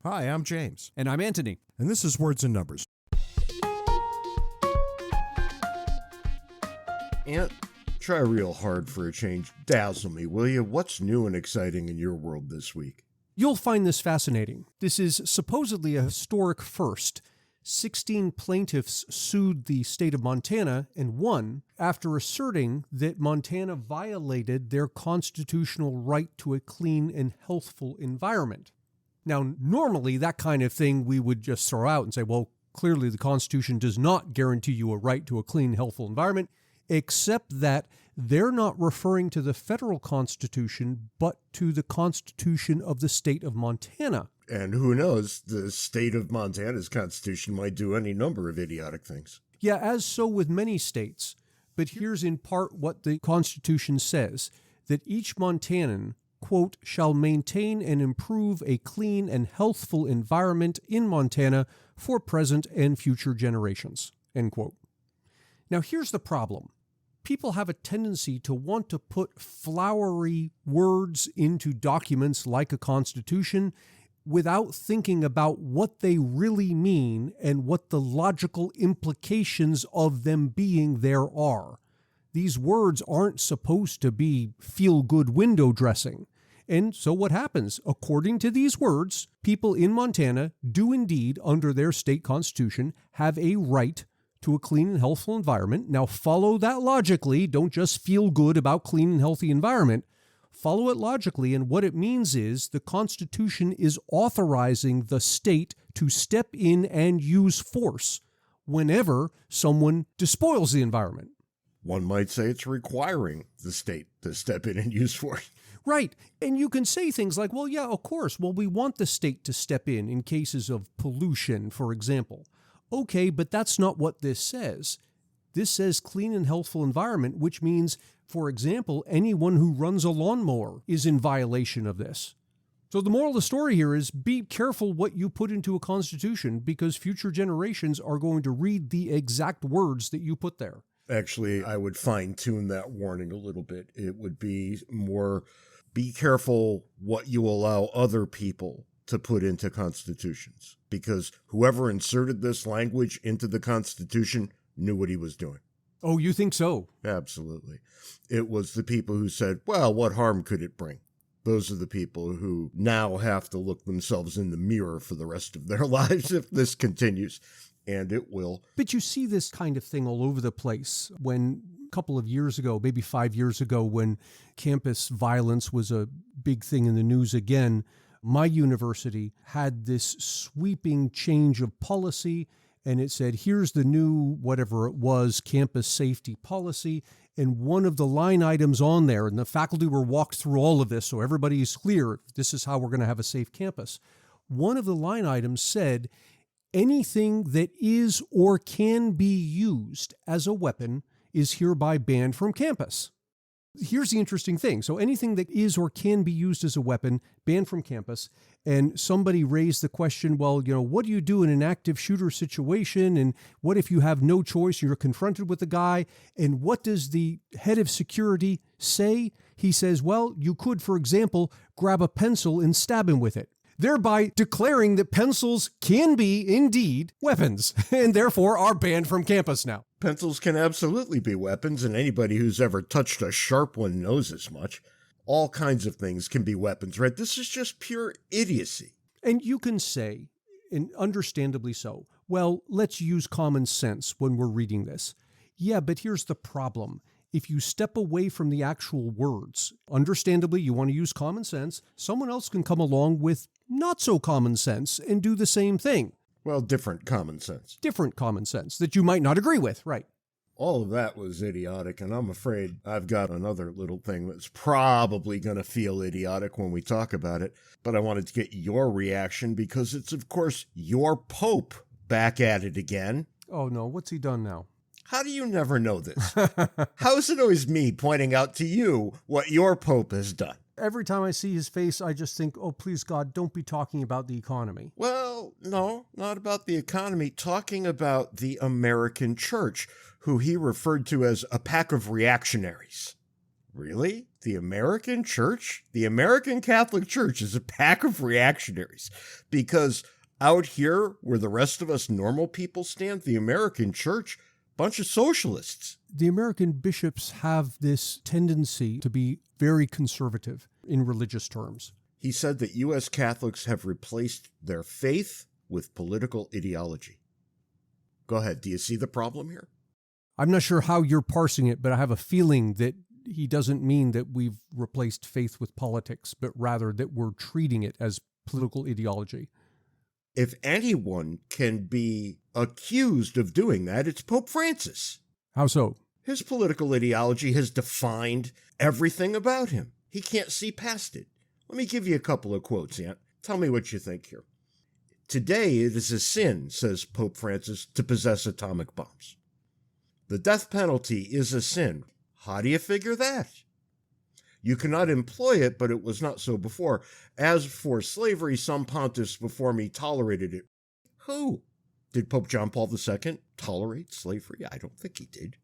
Hi, I'm James. And I'm Antony. And this is Words and Numbers. Ant, try real hard for a change. Dazzle me, will you? What's new and exciting in your world this week? You'll find this fascinating. This is supposedly a historic first. 16 plaintiffs sued the state of Montana and won after asserting that Montana violated their constitutional right to a clean and healthful environment. Now, normally that kind of thing we would just throw out and say, well, clearly the Constitution does not guarantee you a right to a clean, healthful environment, except that they're not referring to the federal Constitution, but to the Constitution of the state of Montana. And who knows, the state of Montana's constitution might do any number of idiotic things. Yeah, as so with many states. But here's in part what the Constitution says, that each Montanan, quote, shall maintain and improve a clean and healthful environment in Montana for present and future generations, end quote. Now here's the problem. People have a tendency to want to put flowery words into documents like a constitution without thinking about what they really mean and what the logical implications of them being there are. These words aren't supposed to be feel-good window dressing. And so what happens? According to these words, people in Montana do indeed, under their state constitution, have a right to a clean and healthful environment. Now follow that logically. Don't just feel good about clean and healthy environment. Follow it logically, and what it means is the Constitution is authorizing the state to step in and use force whenever someone despoils the environment. One might say it's requiring the state to step in and use force. Right. And you can say things like, well, yeah, of course. Well, we want the state to step in cases of pollution, for example. Okay, but that's not what this says. This says clean and healthful environment, which means, for example, anyone who runs a lawnmower is in violation of this. So the moral of the story here is be careful what you put into a constitution because future generations are going to read the exact words that you put there. Actually, I would fine-tune that warning a little bit. It would be more, be careful what you allow other people to put into constitutions, because whoever inserted this language into the Constitution knew what he was doing. Oh, you think so? Absolutely. It was the people who said, well, what harm could it bring? Those are the people who now have to look themselves in the mirror for the rest of their lives if this continues. And it will. But you see this kind of thing all over the place. When a couple of years ago, maybe 5 years ago, when campus violence was a big thing in the news again, my university had this sweeping change of policy, and it said, here's the new, whatever it was, campus safety policy. And one of the line items on there, and the faculty were walked through all of this, so everybody is clear, this is how we're going to have a safe campus. One of the line items said, anything that is or can be used as a weapon is hereby banned from campus. Here's the interesting thing. So anything that is or can be used as a weapon, banned from campus. And somebody raised the question, well, what do you do in an active shooter situation? And what if you have no choice? You're confronted with a guy. And what does the head of security say? He says, well, you could, for example, grab a pencil and stab him with it, thereby declaring that pencils can be indeed weapons and therefore are banned from campus now. Pencils can absolutely be weapons, and anybody who's ever touched a sharp one knows as much. All kinds of things can be weapons, right? This is just pure idiocy. And you can say, and understandably so, well, let's use common sense when we're reading this. Yeah, but here's the problem. If you step away from the actual words, understandably, you want to use common sense, someone else can come along with not so common sense and do the same thing. Well, different common sense. Different common sense that you might not agree with, right? All of that was idiotic, and I'm afraid I've got another little thing that's probably going to feel idiotic when we talk about it, but I wanted to get your reaction because it's, of course, your Pope back at it again. Oh, no. What's he done now? How do you never know this? How is it always me pointing out to you what your Pope has done? Every time I see his face, I just think, oh, please, God, don't be talking about the economy. Well, no, not about the economy. Talking about the American church, who he referred to as a pack of reactionaries. Really? The American Church? The American Catholic Church is a pack of reactionaries, because out here where the rest of us normal people stand, the American Church, bunch of socialists. The American bishops have this tendency to be very conservative in religious terms. He said that U.S. Catholics have replaced their faith with political ideology. Go ahead. Do you see the problem here? I'm not sure how you're parsing it, but I have a feeling that he doesn't mean that we've replaced faith with politics, but rather that we're treating it as political ideology. If anyone can be accused of doing that, it's Pope Francis. How so? His political ideology has defined everything about him. He can't see past it. Let me give you a couple of quotes, Ant. Tell me what you think here. Today it is a sin, says Pope Francis, to possess atomic bombs. The death penalty is a sin. How do you figure that? You cannot employ it, but it was not so before. As for slavery, some pontiffs before me tolerated it. Who? Did Pope John Paul II tolerate slavery? I don't think he did.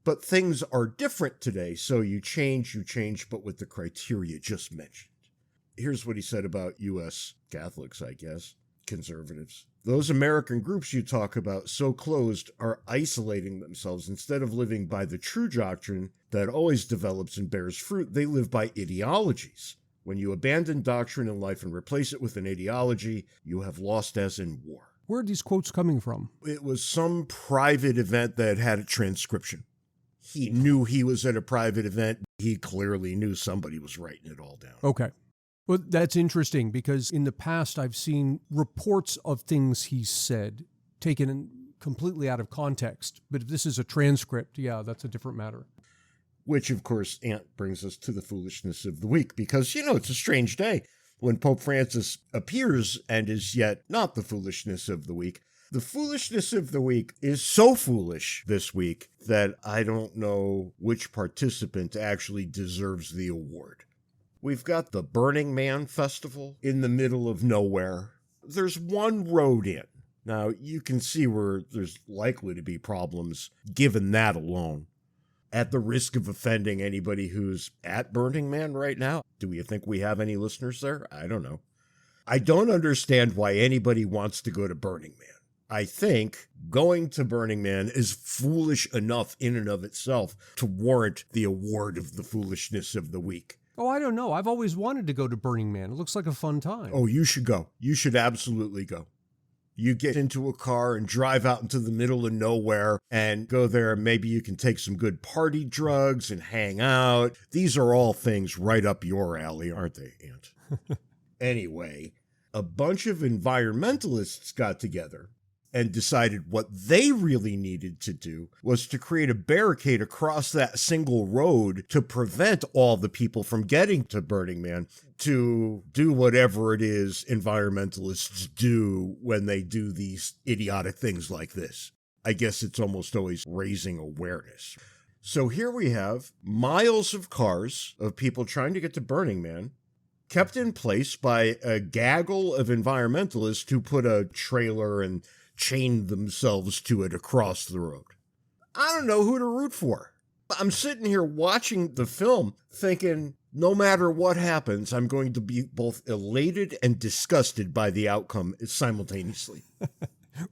But things are different today, so you change, but with the criteria just mentioned. Here's what he said about U.S. Catholics, I guess, conservatives. Those American groups you talk about, so closed, are isolating themselves. Instead of living by the true doctrine that always develops and bears fruit, they live by ideologies. When you abandon doctrine in life and replace it with an ideology, you have lost as in war. Where are these quotes coming from? It was some private event that had a transcription. He knew he was at a private event. He clearly knew somebody was writing it all down. Okay. Well, that's interesting because in the past I've seen reports of things he's said taken completely out of context. But if this is a transcript, yeah, that's a different matter. Which, of course, Ant brings us to the foolishness of the week because, it's a strange day when Pope Francis appears and is yet not the foolishness of the week. The foolishness of the week is so foolish this week that I don't know which participant actually deserves the award. We've got the Burning Man Festival in the middle of nowhere. There's one road in. Now, you can see where there's likely to be problems given that alone. At the risk of offending anybody who's at Burning Man right now, do you think we have any listeners there? I don't know. I don't understand why anybody wants to go to Burning Man. I think going to Burning Man is foolish enough in and of itself to warrant the award of the foolishness of the week. Oh, I don't know. I've always wanted to go to Burning Man. It looks like a fun time. Oh, you should go. You should absolutely go. You get into a car and drive out into the middle of nowhere and go there. Maybe you can take some good party drugs and hang out. These are all things right up your alley, aren't they, Ant? Anyway, a bunch of environmentalists got together and decided what they really needed to do was to create a barricade across that single road to prevent all the people from getting to Burning Man to do whatever it is environmentalists do when they do these idiotic things like this. I guess it's almost always raising awareness. So here we have miles of cars of people trying to get to Burning Man, kept in place by a gaggle of environmentalists who put a trailer and chained themselves to it across the road. I don't know who to root for. I'm sitting here watching the film thinking, no matter what happens, I'm going to be both elated and disgusted by the outcome simultaneously.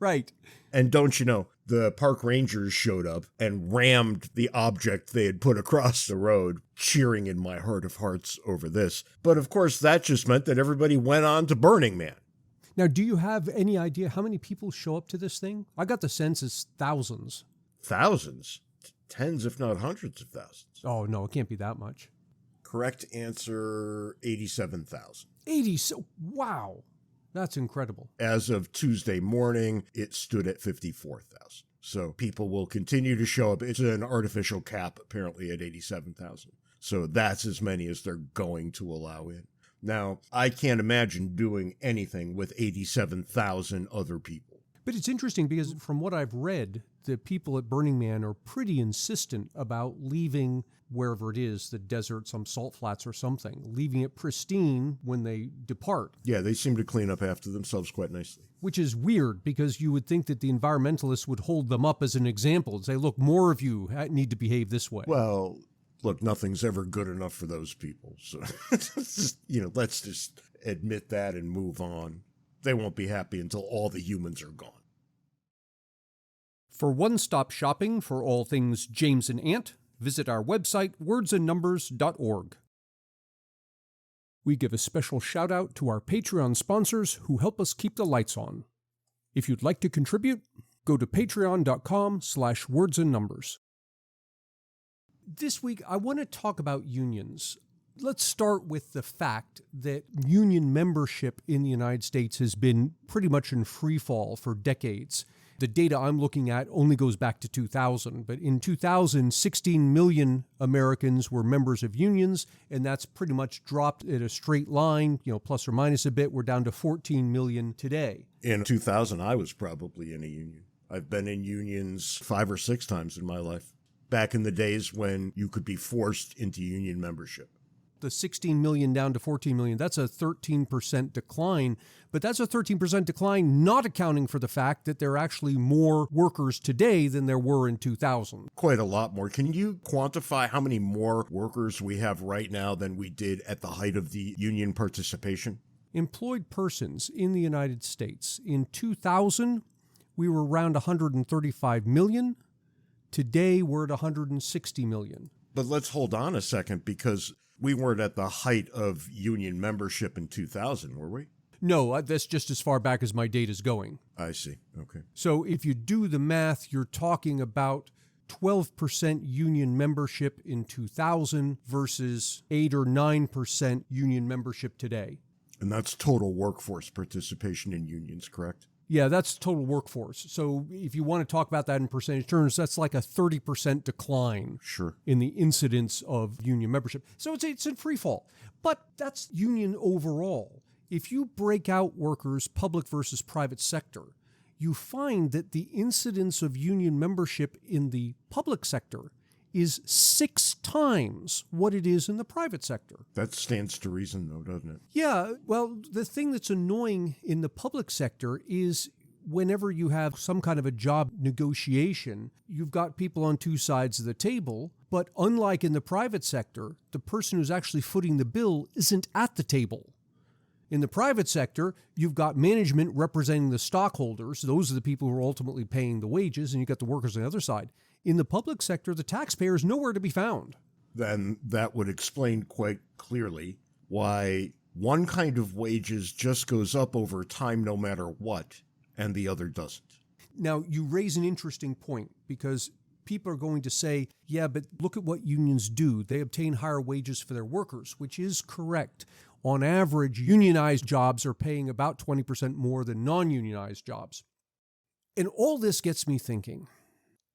Right. And don't you know, the park rangers showed up and rammed the object they had put across the road, cheering in my heart of hearts over this. But of course, that just meant that everybody went on to Burning Man. Now, do you have any idea how many people show up to this thing? I got the sense it's thousands. Thousands? Tens, if not hundreds of thousands. Oh, no, it can't be that much. Correct answer, 87,000. 80, so wow. That's incredible. As of Tuesday morning, it stood at 54,000. So people will continue to show up. It's an artificial cap, apparently, at 87,000. So that's as many as they're going to allow in. Now, I can't imagine doing anything with 87,000 other people. But it's interesting because from what I've read, the people at Burning Man are pretty insistent about leaving wherever it is, the desert, some salt flats or something, leaving it pristine when they depart. Yeah, they seem to clean up after themselves quite nicely. Which is weird because you would think that the environmentalists would hold them up as an example and say, look, more of you need to behave this way. Well, Look, nothing's ever good enough for those people. So, let's just admit that and move on. They won't be happy until all the humans are gone. For one-stop shopping for all things James and Ant, visit our website, wordsandnumbers.org. We give a special shout-out to our Patreon sponsors who help us keep the lights on. If you'd like to contribute, go to patreon.com/wordsandnumbers. This week, I want to talk about unions. Let's start with the fact that union membership in the United States has been pretty much in free fall for decades. The data I'm looking at only goes back to 2000, but in 2000, 16 million Americans were members of unions, and that's pretty much dropped at a straight line, plus or minus a bit. We're down to 14 million today. In 2000, I was probably in a union. I've been in unions 5 or 6 times in my life, back in the days when you could be forced into union membership. The 16 million down to 14 million, that's a 13% decline. But that's a 13% decline, not accounting for the fact that there are actually more workers today than there were in 2000. Quite a lot more. Can you quantify how many more workers we have right now than we did at the height of the union participation? Employed persons in the United States. In 2000, we were around 135 million. Today, we're at 160 million. But let's hold on a second, because we weren't at the height of union membership in 2000, were we? No, that's just as far back as my data's going. I see. Okay. So if you do the math, you're talking about 12% union membership in 2000 versus 8 or 9% union membership today. And that's total workforce participation in unions, correct? Yeah, that's total workforce. So if you want to talk about that in percentage terms, that's like a 30% decline in the incidence of union membership. So it's in free fall. But that's union overall. If you break out workers, public versus private sector, you find that the incidence of union membership in the public sector is 6 times what it is in the private sector. That stands to reason, though, doesn't it? Yeah, well, the thing that's annoying in the public sector is whenever you have some kind of a job negotiation, you've got people on 2 sides of the table, but unlike in the private sector, the person who's actually footing the bill isn't at the table. In the private sector, you've got management representing the stockholders. Those are the people who are ultimately paying the wages, and you've got the workers on the other side. In the public sector, the taxpayer is nowhere to be found. Then that would explain quite clearly why one kind of wages just goes up over time no matter what, and the other doesn't. Now, you raise an interesting point, because people are going to say, yeah, but look at what unions do. They obtain higher wages for their workers, which is correct. On average, unionized jobs are paying about 20% more than non-unionized jobs. And all this gets me thinking.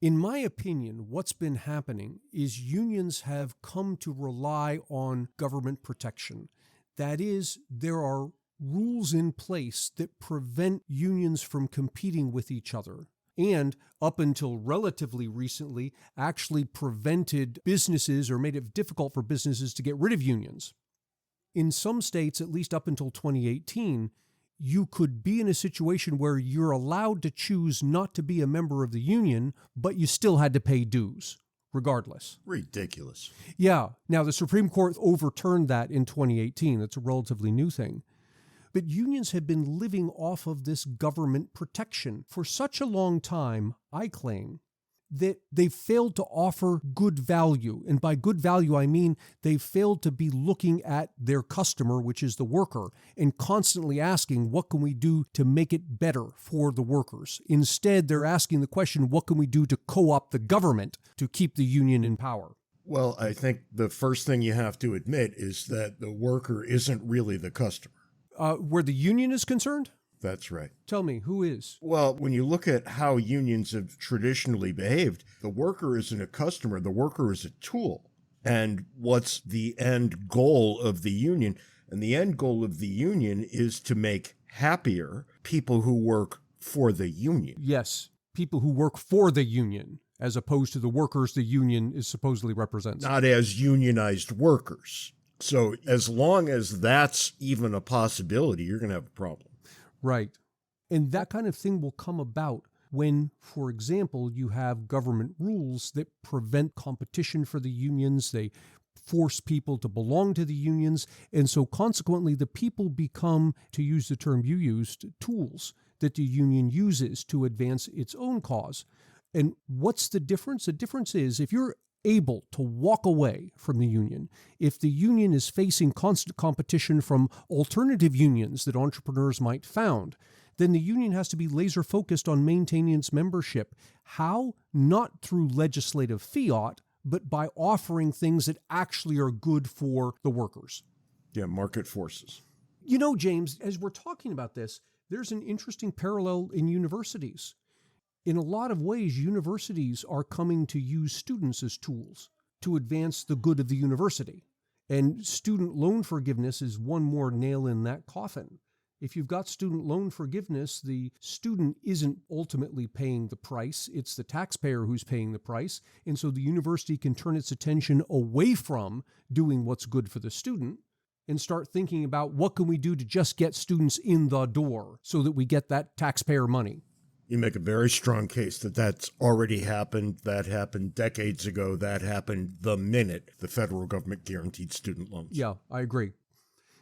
In my opinion, what's been happening is unions have come to rely on government protection. That is, there are rules in place that prevent unions from competing with each other, and up until relatively recently, actually prevented businesses or made it difficult for businesses to get rid of unions. In some states, at least up until 2018, you could be in a situation where you're allowed to choose not to be a member of the union, but you still had to pay dues, regardless. Ridiculous. Yeah. Now, the Supreme Court overturned that in 2018. That's a relatively new thing. But unions have been living off of this government protection for such a long time, I claim, that they've failed to offer good value. And by good value, I mean they've failed to be looking at their customer, which is the worker, and constantly asking, what can we do to make it better for the workers? Instead, they're asking the question, what can we do to co-opt the government to keep the union in power? Well, I think the first thing you have to admit is that the worker isn't really the customer. Where the union is concerned? That's right. Tell me, who is? Well, when you look at how unions have traditionally behaved, the worker isn't a customer, the worker is a tool. And what's the end goal of the union? And the end goal of the union is to make happier people who work for the union. Yes, people who work for the union, as opposed to the workers the union is supposedly represents. Not as unionized workers. So as long as that's even a possibility, you're going to have a problem. Right. And that kind of thing will come about when, for example, you have government rules that prevent competition for the unions. They force people to belong to the unions. And so consequently, the people become, to use the term you used, tools that the union uses to advance its own cause. And what's the difference? The difference is if you're able to walk away from the union, if the union is facing constant competition from alternative unions that entrepreneurs might found, then the union has to be laser focused on maintaining its membership. How? Not through legislative fiat, but by offering things that actually are good for the workers. Yeah, market forces. You know, James, as we're talking about this, there's an interesting parallel in universities. In a lot of ways, universities are coming to use students as tools to advance the good of the university. And student loan forgiveness is one more nail in that coffin. If you've got student loan forgiveness, the student isn't ultimately paying the price. It's the taxpayer who's paying the price. And so the university can turn its attention away from doing what's good for the student and start thinking about what can we do to just get students in the door so that we get that taxpayer money. You make a very strong case that that's already happened. That happened decades ago. That happened the minute the federal government guaranteed student loans. Yeah, I agree.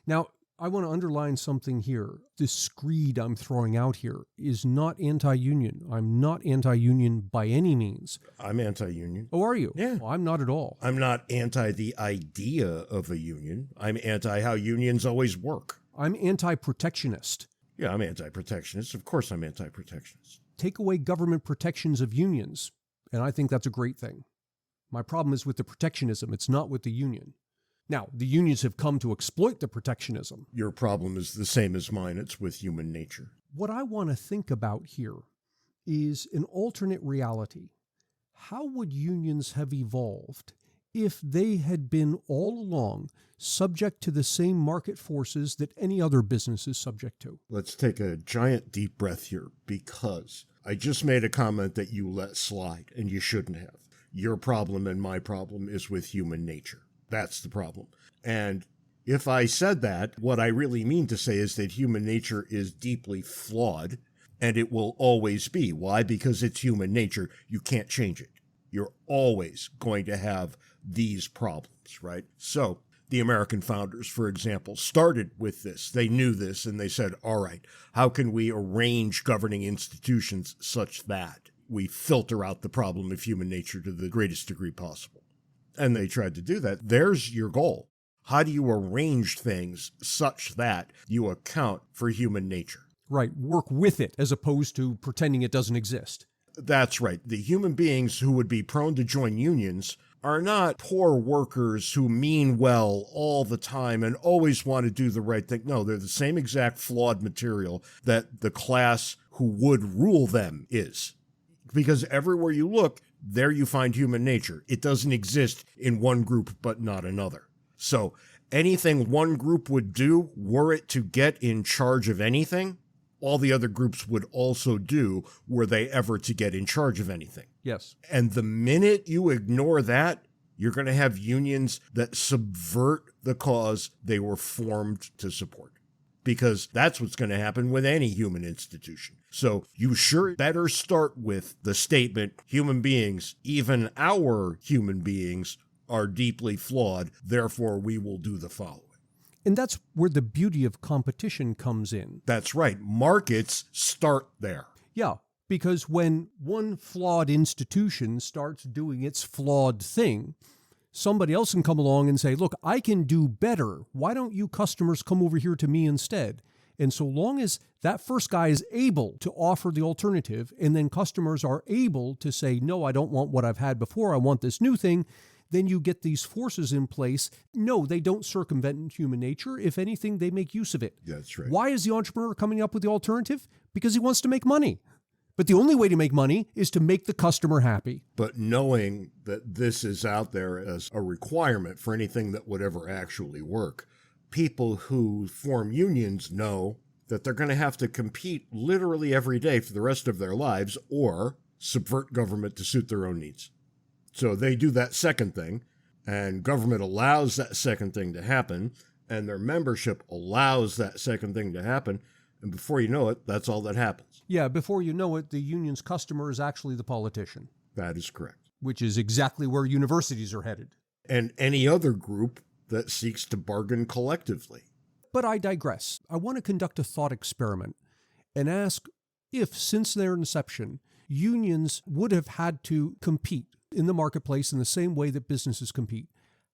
Now, I want to underline something here. This screed I'm throwing out here is not anti-union. I'm not anti-union by any means. I'm anti-union. Oh, are you? Yeah. Well, I'm not at all. I'm not anti the idea of a union. I'm anti how unions always work. I'm anti-protectionist. Yeah, I'm anti-protectionist. Of course I'm anti-protectionist. Take away government protections of unions, and I think that's a great thing. My problem is with the protectionism. It's not with the union. Now, the unions have come to exploit the protectionism. Your problem is the same as mine. It's with human nature. What I want to think about here is an alternate reality. How would unions have evolved if they had been all along subject to the same market forces that any other business is subject to? Let's take a giant deep breath here, because I just made a comment that you let slide, and you shouldn't have. Your problem and my problem is with human nature. That's the problem. And if I said that, what I really mean to say is that human nature is deeply flawed, and it will always be. Why? Because it's human nature. You can't change it. You're always going to have these problems, right? So the American founders, for example, started with this. They knew this, and they said, all right, how can we arrange governing institutions such that we filter out the problem of human nature to the greatest degree possible? And they tried to do that. There's your goal. How do you arrange things such that you account for human nature? Right, work with it as opposed to pretending it doesn't exist. That's right. The human beings who would be prone to join unions are not poor workers who mean well all the time and always want to do the right thing. No, they're the same exact flawed material that the class who would rule them is. Because everywhere you look, there you find human nature. It doesn't exist in one group but not another. So anything one group would do, were it to get in charge of anything, all the other groups would also do were they ever to get in charge of anything. Yes. And the minute you ignore that, you're going to have unions that subvert the cause they were formed to support. Because that's what's going to happen with any human institution. So you sure better start with the statement, human beings, even our human beings, are deeply flawed, therefore we will do the following. And that's where the beauty of competition comes in. That's right. Markets start there. Yeah, because when one flawed institution starts doing its flawed thing, somebody else can come along and say, look, I can do better. Why don't you customers come over here to me instead? And so long as that first guy is able to offer the alternative, and then customers are able to say, no, I don't want what I've had before, I want this new thing, then you get these forces in place. No, they don't circumvent human nature. If anything, they make use of it. That's right. Why is the entrepreneur coming up with the alternative? Because he wants to make money. But the only way to make money is to make the customer happy. But knowing that this is out there as a requirement for anything that would ever actually work, people who form unions know that they're going to have to compete literally every day for the rest of their lives or subvert government to suit their own needs. So they do that second thing, and government allows that second thing to happen, and their membership allows that second thing to happen. And before you know it, that's all that happens. Yeah, before you know it, the union's customer is actually the politician. That is correct. Which is exactly where universities are headed. And any other group that seeks to bargain collectively. But I digress. I want to conduct a thought experiment and ask if, since their inception, unions would have had to compete in the marketplace in the same way that businesses compete,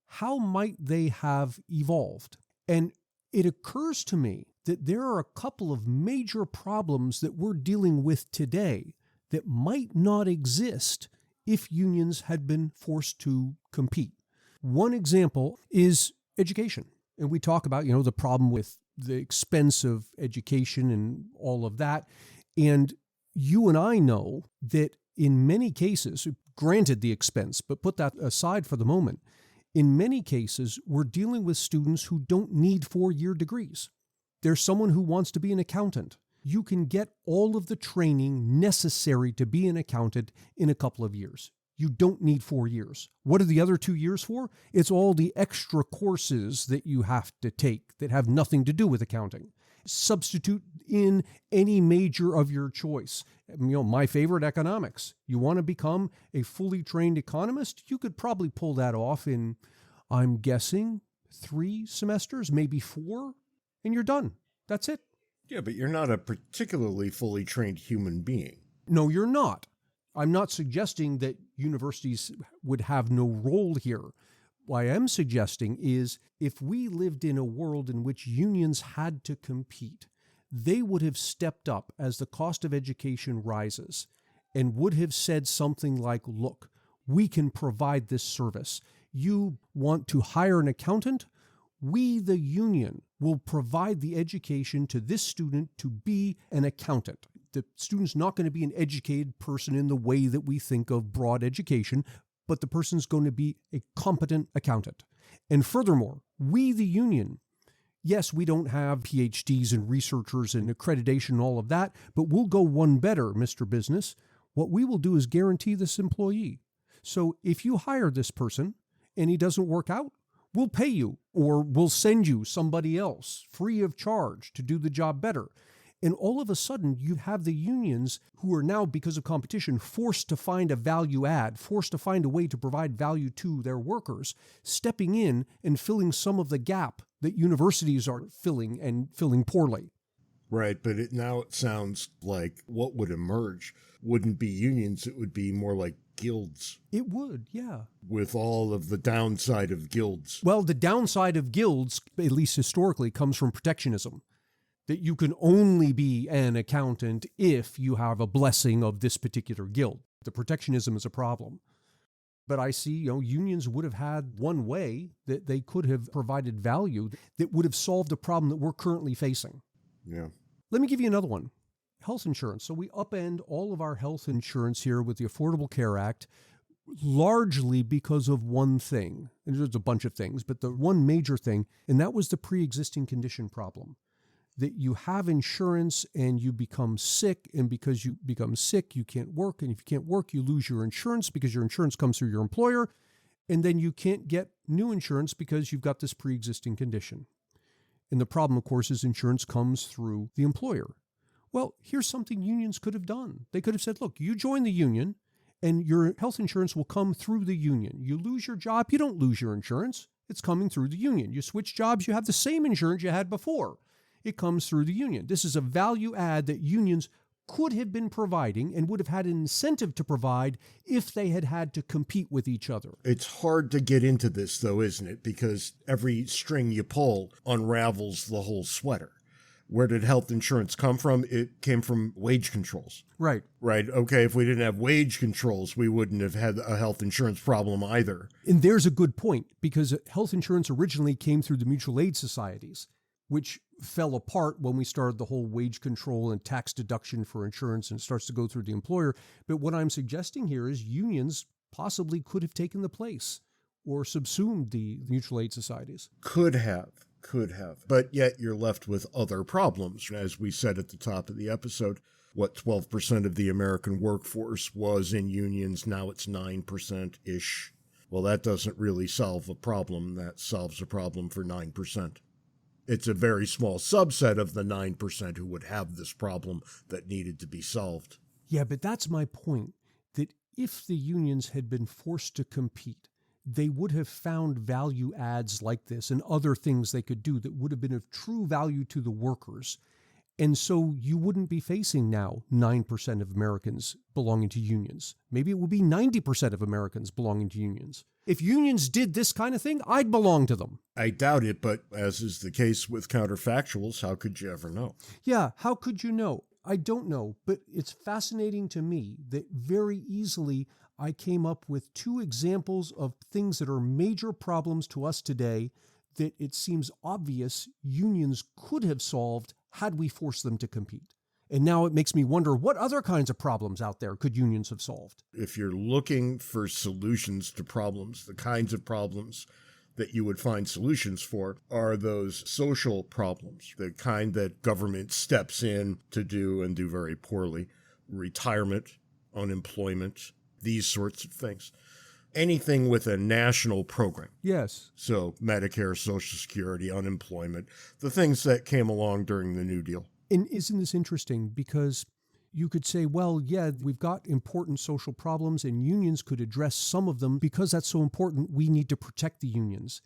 how might they have evolved? And it occurs to me that there are a couple of major problems that we're dealing with today that might not exist if unions had been forced to compete. One example is education. And we talk about, the problem with the expense of education and all of that. And you and I know that in many cases, granted the expense, but put that aside for the moment, in many cases, we're dealing with students who don't need 4-year degrees. There's someone who wants to be an accountant. You can get all of the training necessary to be an accountant in a couple of years. You don't need 4 years. What are the other 2 years for? It's all the extra courses that you have to take that have nothing to do with accounting. Substitute in any major of your choice. My favorite, economics. You want to become a fully trained economist? You could probably pull that off in, I'm guessing, 3 semesters, maybe 4, and you're done. That's it. Yeah, but you're not a particularly fully trained human being. No, you're not. I'm not suggesting that universities would have no role here. What I am suggesting is if we lived in a world in which unions had to compete, they would have stepped up as the cost of education rises and would have said something like, look, we can provide this service. You want to hire an accountant? We, the union, will provide the education to this student to be an accountant. The student's not going to be an educated person in the way that we think of broad education, but the person's going to be a competent accountant. And furthermore, we, the union, yes, we don't have PhDs and researchers and accreditation and all of that, but we'll go one better, Mr. Business. What we will do is guarantee this employee. So if you hire this person and he doesn't work out, we'll pay you, or we'll send you somebody else free of charge to do the job better. And all of a sudden, you have the unions who are now, because of competition, forced to find a value add, forced to find a way to provide value to their workers, stepping in and filling some of the gap that universities are filling and filling poorly. Right, but now it sounds like what would emerge wouldn't be unions, it would be more like guilds. It would, yeah. With all of the downside of guilds. Well, the downside of guilds, at least historically, comes from protectionism. That you can only be an accountant if you have a blessing of this particular guild. The protectionism is a problem. But I see, unions would have had one way that they could have provided value that would have solved a problem that we're currently facing. Yeah. Let me give you another one. Health insurance. So we upend all of our health insurance here with the Affordable Care Act, largely because of one thing. And there's a bunch of things, but the one major thing, and that was the pre-existing condition problem. That you have insurance and you become sick, and because you become sick, you can't work, and if you can't work, you lose your insurance because your insurance comes through your employer, and then you can't get new insurance because you've got this pre-existing condition. And the problem, of course, is insurance comes through the employer. Well, here's something unions could have done. They could have said, look, you join the union, and your health insurance will come through the union. You lose your job, you don't lose your insurance. It's coming through the union. You switch jobs, you have the same insurance you had before. It comes through the union. This is a value add that unions could have been providing and would have had an incentive to provide if they had had to compete with each other. It's hard to get into this, though, isn't it? Because every string you pull unravels the whole sweater. Where did health insurance come from? It came from wage controls. Right. Right. Okay, if we didn't have wage controls, we wouldn't have had a health insurance problem either. And there's a good point, because health insurance originally came through the mutual aid societies, which fell apart when we started the whole wage control and tax deduction for insurance, and it starts to go through the employer. But what I'm suggesting here is unions possibly could have taken the place or subsumed the mutual aid societies. Could have. But yet you're left with other problems. As we said at the top of the episode, 12% of the American workforce was in unions. Now it's 9%-ish. Well, that doesn't really solve a problem. That solves a problem for 9%. It's a very small subset of the 9% who would have this problem that needed to be solved. Yeah, but that's my point, that if the unions had been forced to compete, they would have found value adds like this and other things they could do that would have been of true value to the workers. And so you wouldn't be facing now 9% of Americans belonging to unions. Maybe it would be 90% of Americans belonging to unions. If unions did this kind of thing, I'd belong to them. I doubt it, but as is the case with counterfactuals, how could you ever know? Yeah, how could you know? I don't know, but it's fascinating to me that very easily I came up with 2 examples of things that are major problems to us today that it seems obvious unions could have solved had we forced them to compete. And now it makes me wonder, what other kinds of problems out there could unions have solved? If you're looking for solutions to problems, the kinds of problems that you would find solutions for are those social problems, the kind that government steps in to do and do very poorly. Retirement, unemployment, these sorts of things. Anything with a national program. Yes. So Medicare, Social Security, unemployment, the things that came along during the New Deal. And isn't this interesting? Because you could say, well, yeah, we've got important social problems and unions could address some of them. Because that's so important, we need to protect the unions.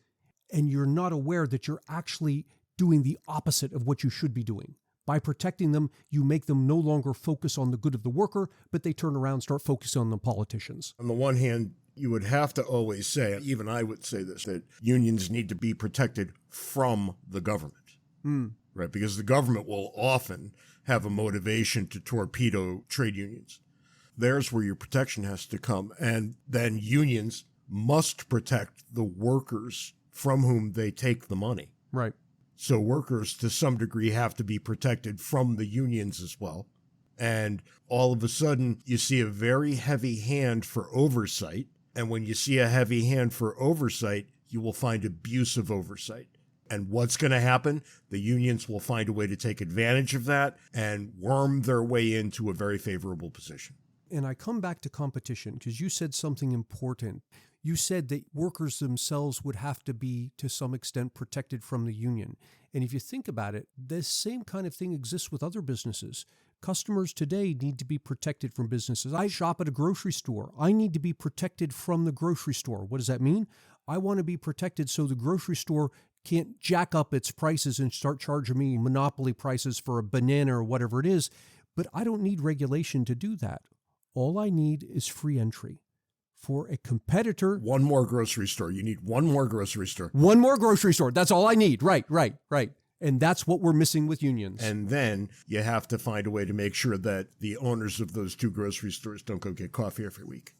And you're not aware that you're actually doing the opposite of what you should be doing. By protecting them, you make them no longer focus on the good of the worker, but they turn around and start focusing on the politicians. On the one hand, you would have to always say, even I would say this, that unions need to be protected from the government, right? Because the government will often have a motivation to torpedo trade unions. There's where your protection has to come. And then unions must protect the workers from whom they take the money. Right. So workers, to some degree, have to be protected from the unions as well. And all of a sudden, you see a very heavy hand for oversight. And when you see a heavy hand for oversight, you will find abusive oversight. And what's going to happen? The unions will find a way to take advantage of that and worm their way into a very favorable position. And I come back to competition because you said something important. You said that workers themselves would have to be, to some extent, protected from the union. And if you think about it, the same kind of thing exists with other businesses. Customers today need to be protected from businesses. I shop at a grocery store. I need to be protected from the grocery store. What does that mean? I want to be protected so the grocery store can't jack up its prices and start charging me monopoly prices for a banana or whatever it is. But I don't need regulation to do that. All I need is free entry. For a competitor... One more grocery store. You need one more grocery store. One more grocery store. That's all I need. Right. And that's what we're missing with unions. And then you have to find a way to make sure that the owners of those 2 grocery stores don't go get coffee every week.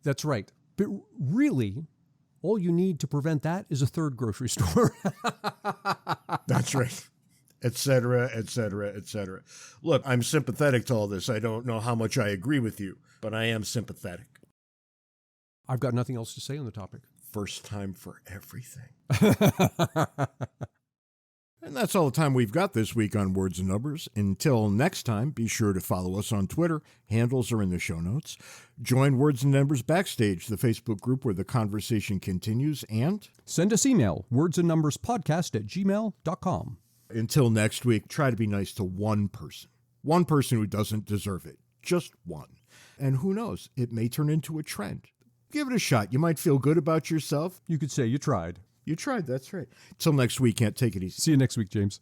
That's right. But really, all you need to prevent that is a 3rd grocery store. That's right. Et cetera, et cetera, et cetera. Look, I'm sympathetic to all this. I don't know how much I agree with you, but I am sympathetic. I've got nothing else to say on the topic. First time for everything. And that's all the time we've got this week on Words and Numbers. Until next time, be sure to follow us on Twitter. Handles are in the show notes. Join Words and Numbers Backstage, the Facebook group where the conversation continues, and send us email, wordsandnumberspodcast@gmail.com. Until next week, try to be nice to one person who doesn't deserve it. Just one. And who knows, it may turn into a trend. Give it a shot. You might feel good about yourself. You could say you tried. You tried, that's right. Till next week, can't take it easy. See you next week, James.